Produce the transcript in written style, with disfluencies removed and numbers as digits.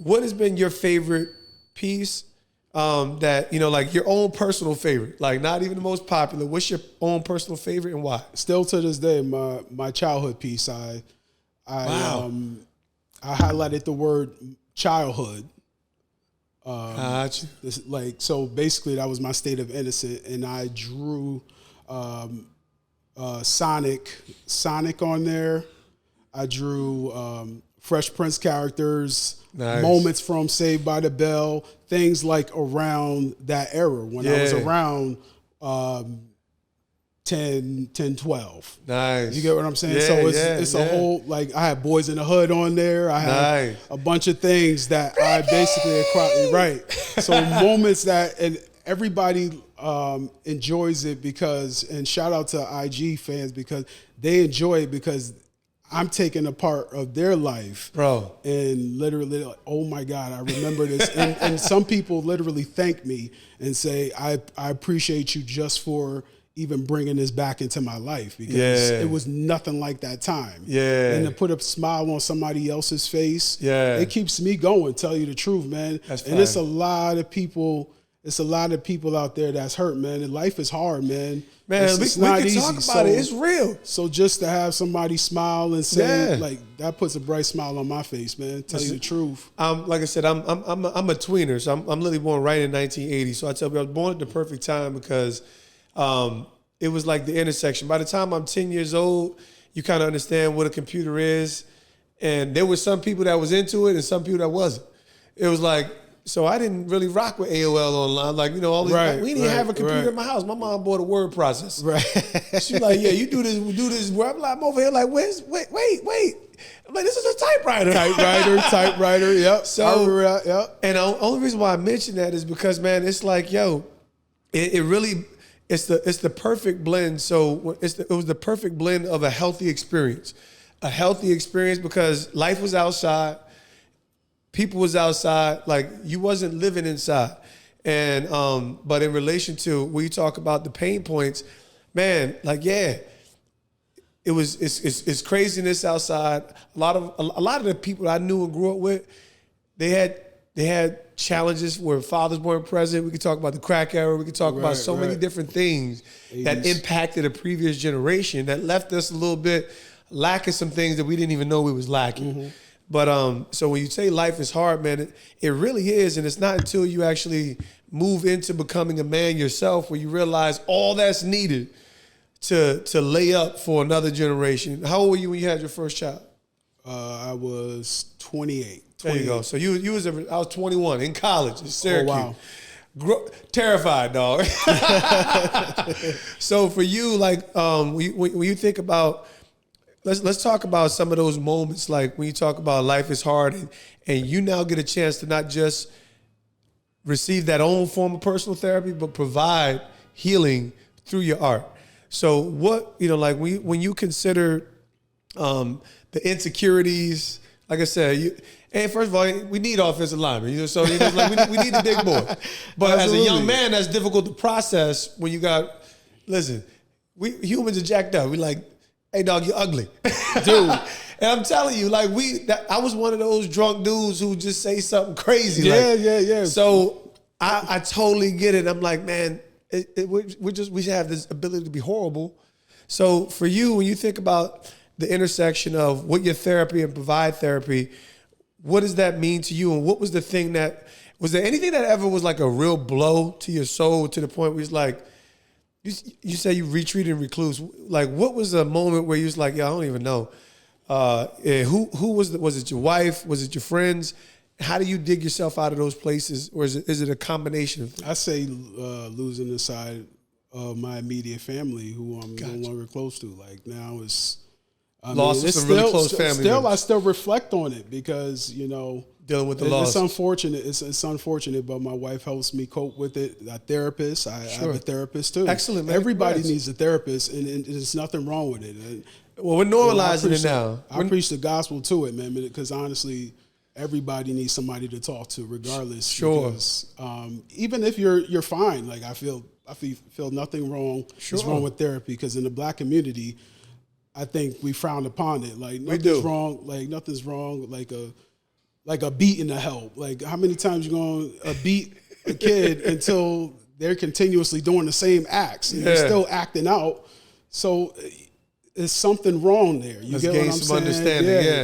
what has been your favorite piece that, like your own personal favorite, like not even the most popular? What's your own personal favorite and why? Still to this day, my childhood piece, I highlighted the word childhood. Gotcha. So basically that was my state of innocence, and I drew Sonic on there. I drew Fresh Prince characters, nice. Moments from Saved by the Bell, things like around that era when I was around 10, 12. Nice. You get what I'm saying? Yeah, so it's a whole, like, I had Boys in the Hood on there. I had a bunch of things that I basically right. So moments that, and everybody enjoys it because, and shout out to IG fans because they enjoy it because I'm taking a part of their life, bro, and literally, like, oh my God, I remember this. and some people literally thank me and say, I appreciate you just for even bringing this back into my life because it was nothing like that time. Yeah. And to put a smile on somebody else's face, it keeps me going, tell you the truth, man. That's and it's a lot of people out there that's hurt, man. And life is hard, man. Man, it's we not can easy. talk about it. It's real. So just to have somebody smile and say, like, that puts a bright smile on my face, man. Tell you the truth. Like I said, I'm a tweener, so I'm literally born right in 1980. So I tell you, I was born at the perfect time because it was like the intersection. By the time I'm 10 years old, you kind of understand what a computer is. And there were some people that was into it and some people that wasn't. It was like, so I didn't really rock with AOL online. Like, all these, we didn't have a computer in my house. My mom bought a word processor. Right. She's like, yeah, you do this. I'm over here like, wait. I'm like, this is a typewriter. Typewriter, yep. So, I remember that, yep. And the only reason why I mention that is because, man, it's like, it really, it's the perfect blend. So it was the perfect blend of a healthy experience. A healthy experience because life was outside. People was outside, like you wasn't living inside. And but in relation to when you talk about the pain points, man, like it's craziness outside. A lot of the people I knew and grew up with, they had challenges where fathers weren't present. We could talk about the crack era. We could talk about so many different things 80s. That impacted a previous generation that left us a little bit lacking some things that we didn't even know we was lacking. Mm-hmm. But so when you say life is hard, man, it really is. And it's not until you actually move into becoming a man yourself where you realize all that's needed to lay up for another generation. How old were you when you had your first child? I was 28. There you go. So I was 21 in college in Syracuse. Oh, wow. Terrified, dog. So for you, like when you think about, let's talk about some of those moments, like when you talk about life is hard and you now get a chance to not just receive that own form of personal therapy, but provide healing through your art. So what, like when you consider the insecurities, like I said, and first of all, we need offensive linemen, so like we need the big boy. But Absolutely. As a young man, that's difficult to process when you got, listen, we humans are jacked up. We like, hey, dog, you ugly. Dude. And I'm telling you, like, I was one of those drunk dudes who just say something crazy. Yeah. So I totally get it. I'm like, man, we have this ability to be horrible. So for you, when you think about the intersection of what your therapy and provide therapy, what does that mean to you? And what was the thing was there anything that ever was like a real blow to your soul to the point where it's like, you say you retreated and recluse. Like, what was the moment where you was like, I don't even know. Who was it your wife? Was it your friends? How do you dig yourself out of those places? Or is it a combination of things? I say losing the side of my immediate family who I'm no longer close to. Like now it's... Lost some really close family members. I still reflect on it because, dealing with the loss. It's unfortunate. It's unfortunate, but my wife helps me cope with it. A therapist. I have a therapist too. Excellent, man. Everybody needs a therapist, and there's nothing wrong with it. Well, we're normalizing it now. I preach the gospel to it, man, because honestly, everybody needs somebody to talk to, regardless. Sure. Because, even if you're fine, like I feel nothing wrong. Sure. Is wrong with therapy because in the Black community, I think we frown upon it. Like nothing's wrong. Like nothing's wrong. Like like a beating to help. Like how many times you gonna beat a kid until they're continuously doing the same acts and they're still acting out? So there's something wrong there. You Let's get gain what I'm some saying? understanding. Yeah.